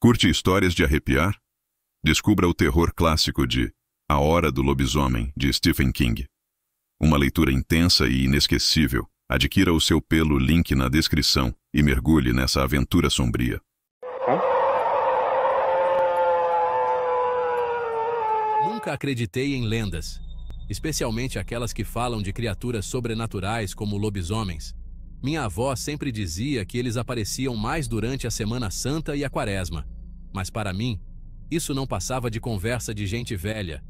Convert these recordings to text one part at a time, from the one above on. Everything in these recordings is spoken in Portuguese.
Curte histórias de arrepiar? Descubra o terror clássico de A Hora do Lobisomem, de Stephen King. Uma leitura intensa e inesquecível. Adquira o seu pelo link na descrição e mergulhe nessa aventura sombria. Nunca acreditei em lendas, especialmente aquelas que falam de criaturas sobrenaturais como lobisomens. Minha avó sempre dizia que eles apareciam mais durante a Semana Santa e a Quaresma. Mas para mim, isso não passava de conversa de gente velha.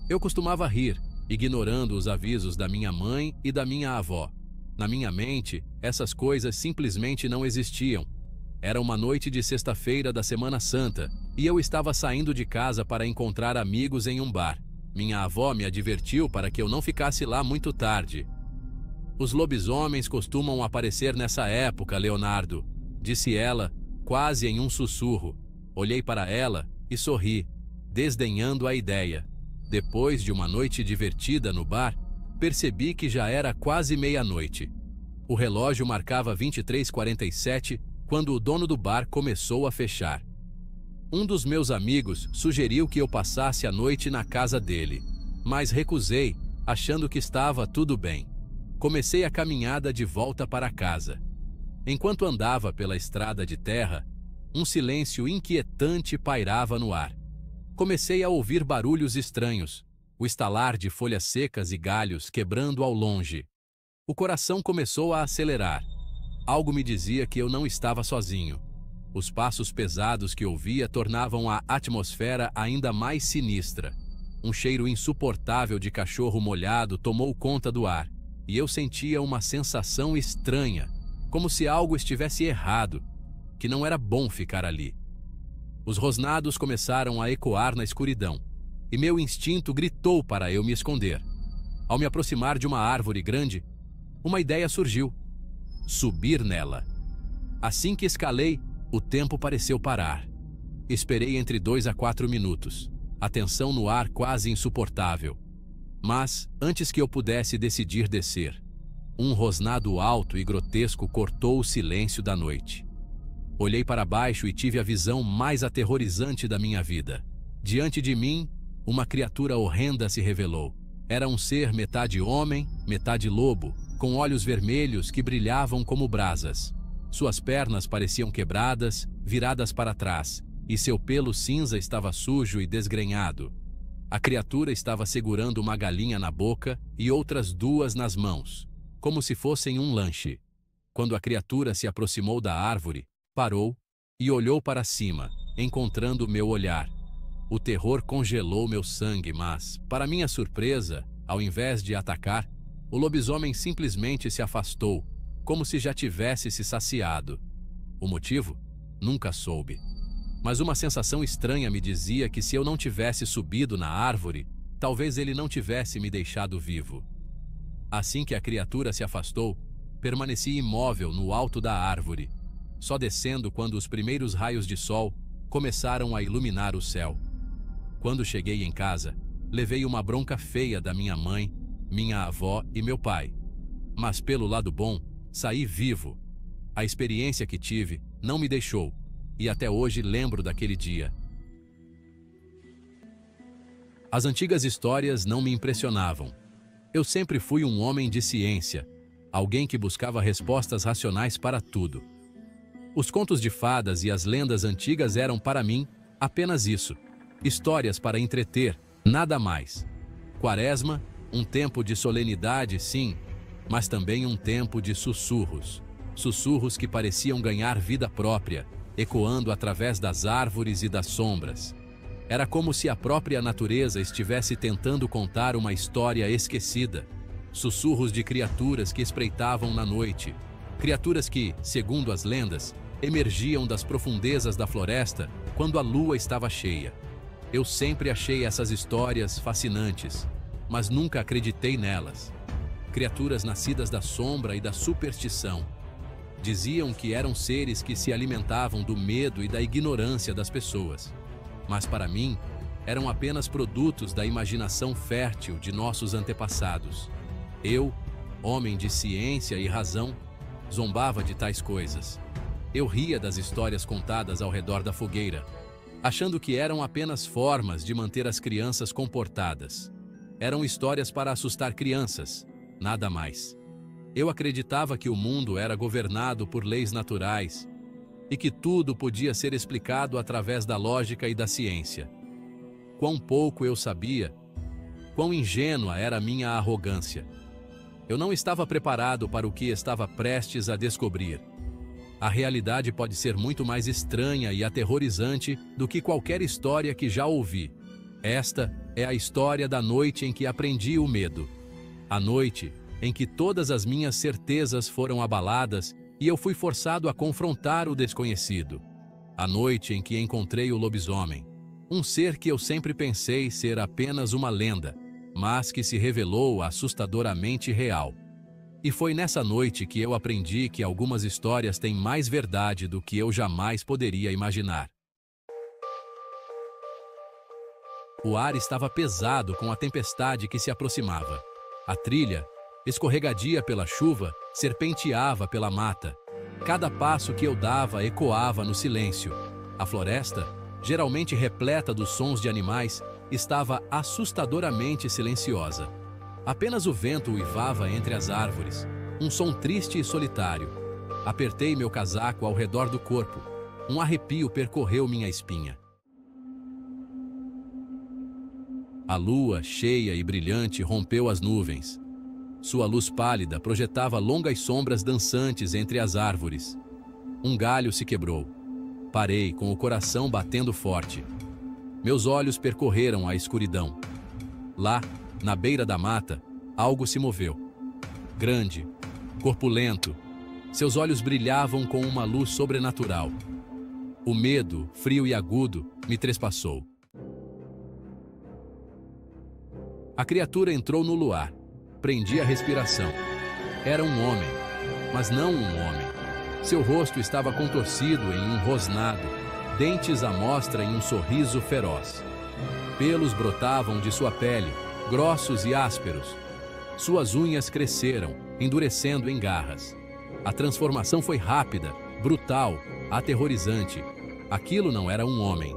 Eu costumava rir, ignorando os avisos da minha mãe e da minha avó. Na minha mente, essas coisas simplesmente não existiam. Era uma noite de sexta-feira da Semana Santa e eu estava saindo de casa para encontrar amigos em um bar. Minha avó me advertiu para que eu não ficasse lá muito tarde. Os lobisomens costumam aparecer nessa época, Leonardo, disse ela, quase em um sussurro. Olhei para ela e sorri, desdenhando a ideia. Depois de uma noite divertida no bar, percebi que já era quase meia-noite. O relógio marcava 23h47 quando o dono do bar começou a fechar. Um dos meus amigos sugeriu que eu passasse a noite na casa dele, mas recusei, achando que estava tudo bem. Comecei a caminhada de volta para casa. Enquanto andava pela estrada de terra, um silêncio inquietante pairava no ar. Comecei a ouvir barulhos estranhos, o estalar de folhas secas e galhos quebrando ao longe. O coração começou a acelerar. Algo me dizia que eu não estava sozinho. Os passos pesados que ouvia tornavam a atmosfera ainda mais sinistra. Um cheiro insuportável de cachorro molhado tomou conta do ar, e eu sentia uma sensação estranha, como se algo estivesse errado, que não era bom ficar ali. Os rosnados começaram a ecoar na escuridão, e meu instinto gritou para eu me esconder. Ao me aproximar de uma árvore grande, uma ideia surgiu: subir nela. Assim que escalei, o tempo pareceu parar. Esperei entre 2 a 4 minutos, a tensão no ar quase insuportável. Mas, antes que eu pudesse decidir descer, um rosnado alto e grotesco cortou o silêncio da noite. Olhei para baixo e tive a visão mais aterrorizante da minha vida. Diante de mim, uma criatura horrenda se revelou. Era um ser metade homem, metade lobo, com olhos vermelhos que brilhavam como brasas. Suas pernas pareciam quebradas, viradas para trás, e seu pelo cinza estava sujo e desgrenhado. A criatura estava segurando uma galinha na boca e outras 2 nas mãos, como se fossem um lanche. Quando a criatura se aproximou da árvore, parou e olhou para cima, encontrando meu olhar. O terror congelou meu sangue, mas, para minha surpresa, ao invés de atacar, o lobisomem simplesmente se afastou, como se já tivesse se saciado. O motivo? Nunca soube. Mas uma sensação estranha me dizia que se eu não tivesse subido na árvore, talvez ele não tivesse me deixado vivo. Assim que a criatura se afastou, permaneci imóvel no alto da árvore, só descendo quando os primeiros raios de sol começaram a iluminar o céu. Quando cheguei em casa, levei uma bronca feia da minha mãe, minha avó e meu pai. Mas pelo lado bom, saí vivo. A experiência que tive não me deixou, e até hoje lembro daquele dia. As antigas histórias não me impressionavam. Eu sempre fui um homem de ciência, alguém que buscava respostas racionais para tudo. Os contos de fadas e as lendas antigas eram para mim apenas isso, histórias para entreter, nada mais. Quaresma, um tempo de solenidade, sim, mas também um tempo de sussurros. Sussurros que pareciam ganhar vida própria, ecoando através das árvores e das sombras. Era como se a própria natureza estivesse tentando contar uma história esquecida. Sussurros de criaturas que espreitavam na noite. Criaturas que, segundo as lendas, emergiam das profundezas da floresta quando a lua estava cheia. Eu sempre achei essas histórias fascinantes, mas nunca acreditei nelas. Criaturas nascidas da sombra e da superstição. Diziam que eram seres que se alimentavam do medo e da ignorância das pessoas. Mas para mim, eram apenas produtos da imaginação fértil de nossos antepassados. Eu, homem de ciência e razão, zombava de tais coisas. Eu ria das histórias contadas ao redor da fogueira, achando que eram apenas formas de manter as crianças comportadas. Eram histórias para assustar crianças, nada mais. Eu acreditava que o mundo era governado por leis naturais e que tudo podia ser explicado através da lógica e da ciência. Quão pouco eu sabia, quão ingênua era a minha arrogância. Eu não estava preparado para o que estava prestes a descobrir. A realidade pode ser muito mais estranha e aterrorizante do que qualquer história que já ouvi. Esta é a história da noite em que aprendi o medo. A noite em que todas as minhas certezas foram abaladas e eu fui forçado a confrontar o desconhecido. A noite em que encontrei o lobisomem, um ser que eu sempre pensei ser apenas uma lenda, mas que se revelou assustadoramente real. E foi nessa noite que eu aprendi que algumas histórias têm mais verdade do que eu jamais poderia imaginar. O ar estava pesado com a tempestade que se aproximava. A trilha, escorregadia pela chuva, serpenteava pela mata. Cada passo que eu dava ecoava no silêncio. A floresta, geralmente repleta dos sons de animais, estava assustadoramente silenciosa. Apenas o vento uivava entre as árvores, um som triste e solitário. Apertei meu casaco ao redor do corpo. Um arrepio percorreu minha espinha. A lua, cheia e brilhante, rompeu as nuvens. Sua luz pálida projetava longas sombras dançantes entre as árvores. Um galho se quebrou. Parei, com o coração batendo forte. Meus olhos percorreram a escuridão. Lá, na beira da mata, algo se moveu. Grande, corpulento, seus olhos brilhavam com uma luz sobrenatural. O medo, frio e agudo, me trespassou. A criatura entrou no luar. Prendi a respiração. Era um homem, mas não um homem. Seu rosto estava contorcido em um rosnado, dentes à mostra em um sorriso feroz. Pelos brotavam de sua pele, grossos e ásperos. Suas unhas cresceram, endurecendo em garras. A transformação foi rápida, brutal, aterrorizante. Aquilo não era um homem.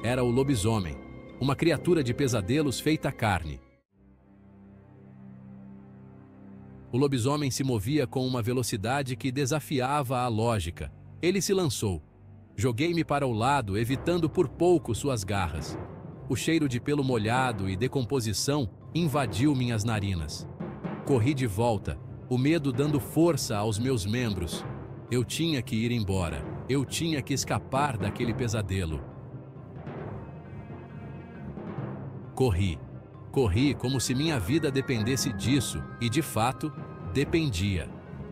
Era o lobisomem, uma criatura de pesadelos feita carne. O lobisomem se movia com uma velocidade que desafiava a lógica. Ele se lançou. Joguei-me para o lado, evitando por pouco suas garras. O cheiro de pelo molhado e decomposição invadiu minhas narinas. Corri de volta, o medo dando força aos meus membros. Eu tinha que ir embora. Eu tinha que escapar daquele pesadelo. Corri. Corri como se minha vida dependesse disso, e de fato, dependia.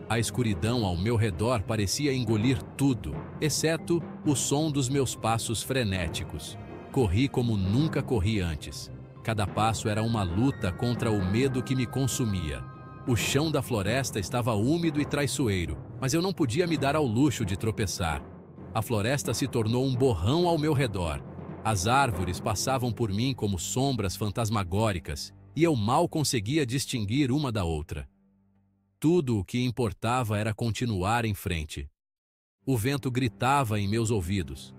A escuridão ao meu redor parecia engolir tudo, exceto o som dos meus passos frenéticos. Corri como nunca corri antes. Cada passo era uma luta contra o medo que me consumia. O chão da floresta estava úmido e traiçoeiro, mas eu não podia me dar ao luxo de tropeçar. A floresta se tornou um borrão ao meu redor. As árvores passavam por mim como sombras fantasmagóricas, e eu mal conseguia distinguir uma da outra. Tudo o que importava era continuar em frente. O vento gritava em meus ouvidos.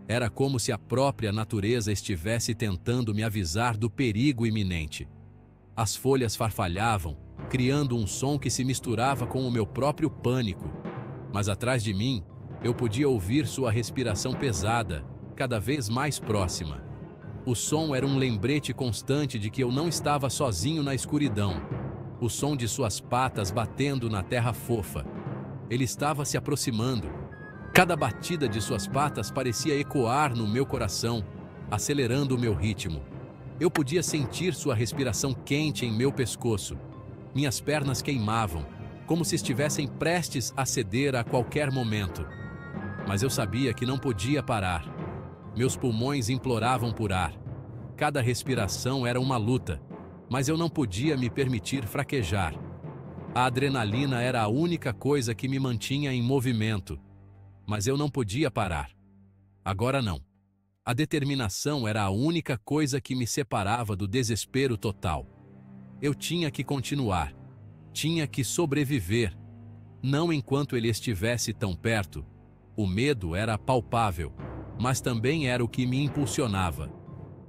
Era como se a própria natureza estivesse tentando me avisar do perigo iminente. As folhas farfalhavam, criando um som que se misturava com o meu próprio pânico. Mas atrás de mim, eu podia ouvir sua respiração pesada, cada vez mais próxima. O som era um lembrete constante de que eu não estava sozinho na escuridão. O som de suas patas batendo na terra fofa. Ele estava se aproximando. Cada batida de suas patas parecia ecoar no meu coração, acelerando o meu ritmo. Eu podia sentir sua respiração quente em meu pescoço. Minhas pernas queimavam, como se estivessem prestes a ceder a qualquer momento. Mas eu sabia que não podia parar. Meus pulmões imploravam por ar. Cada respiração era uma luta, mas eu não podia me permitir fraquejar. A adrenalina era a única coisa que me mantinha em movimento, mas eu não podia parar. Agora não. A determinação era a única coisa que me separava do desespero total. Eu tinha que continuar. Tinha que sobreviver. Não enquanto ele estivesse tão perto. O medo era palpável. mas também era o que me impulsionava.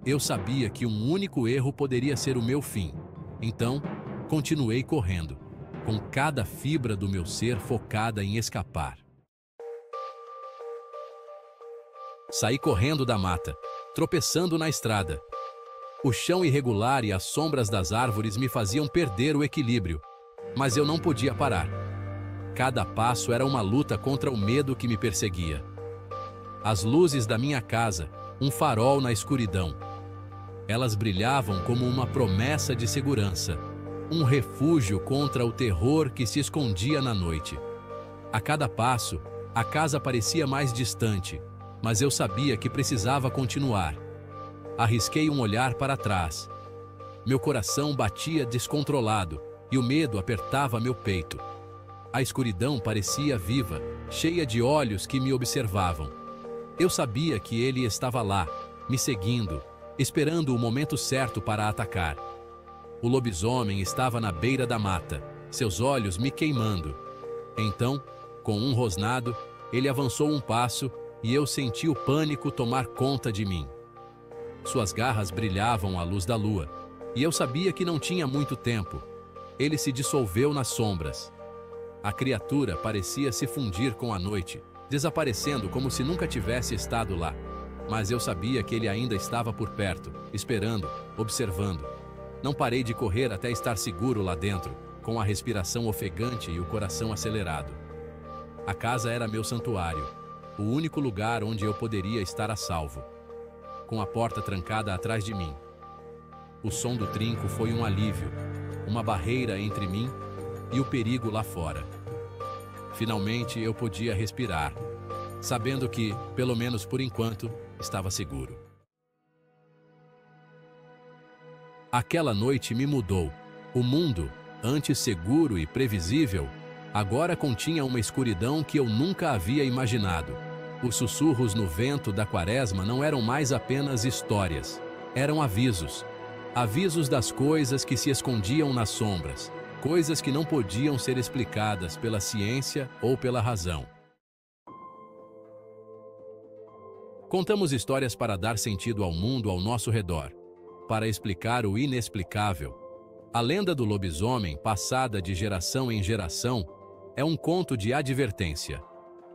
Eu sabia que um único erro poderia ser o meu fim. Então, continuei correndo, com cada fibra do meu ser focada em escapar. Saí correndo da mata, tropeçando na estrada. O chão irregular e as sombras das árvores me faziam perder o equilíbrio, mas eu não podia parar. Cada passo era uma luta contra o medo que me perseguia. As luzes da minha casa, um farol na escuridão. Elas brilhavam como uma promessa de segurança, um refúgio contra o terror que se escondia na noite. A cada passo, a casa parecia mais distante, mas eu sabia que precisava continuar. Arrisquei um olhar para trás. Meu coração batia descontrolado e o medo apertava meu peito. A escuridão parecia viva, cheia de olhos que me observavam. Eu sabia que ele estava lá, me seguindo, esperando o momento certo para atacar. O lobisomem estava na beira da mata, seus olhos me queimando. Então, com um rosnado, ele avançou um passo e eu senti o pânico tomar conta de mim. Suas garras brilhavam à luz da lua, e eu sabia que não tinha muito tempo. Ele se dissolveu nas sombras. A criatura parecia se fundir com a noite, desaparecendo como se nunca tivesse estado lá. Mas eu sabia que ele ainda estava por perto, esperando, observando. Não parei de correr até estar seguro lá dentro, com a respiração ofegante e o coração acelerado. A casa era meu santuário, o único lugar onde eu poderia estar a salvo. Com a porta trancada atrás de mim. O som do trinco foi um alívio, uma barreira entre mim e o perigo lá fora. Finalmente eu podia respirar, sabendo que, pelo menos por enquanto, estava seguro. Aquela noite me mudou. O mundo, antes seguro e previsível, agora continha uma escuridão que eu nunca havia imaginado. Os sussurros no vento da quaresma não eram mais apenas histórias, eram avisos. Avisos das coisas que se escondiam nas sombras, coisas que não podiam ser explicadas pela ciência ou pela razão. Contamos histórias para dar sentido ao mundo ao nosso redor, para explicar o inexplicável. A lenda do lobisomem, passada de geração em geração, é um conto de advertência.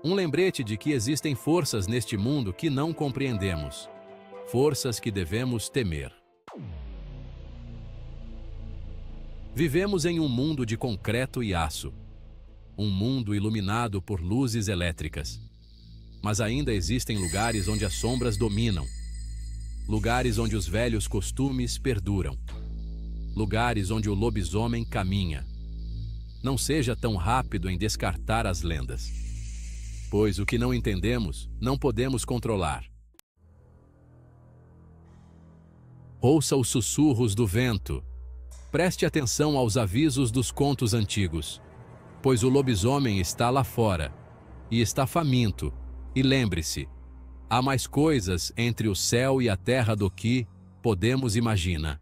Um lembrete de que existem forças neste mundo que não compreendemos. Forças que devemos temer. Vivemos em um mundo de concreto e aço. Um mundo iluminado por luzes elétricas. Mas ainda existem lugares onde as sombras dominam. Lugares onde os velhos costumes perduram. Lugares onde o lobisomem caminha. Não seja tão rápido em descartar as lendas. Pois o que não entendemos, não podemos controlar. Ouça os sussurros do vento. Preste atenção aos avisos dos contos antigos, pois o lobisomem está lá fora, e está faminto, e lembre-se, há mais coisas entre o céu e a terra do que podemos imaginar.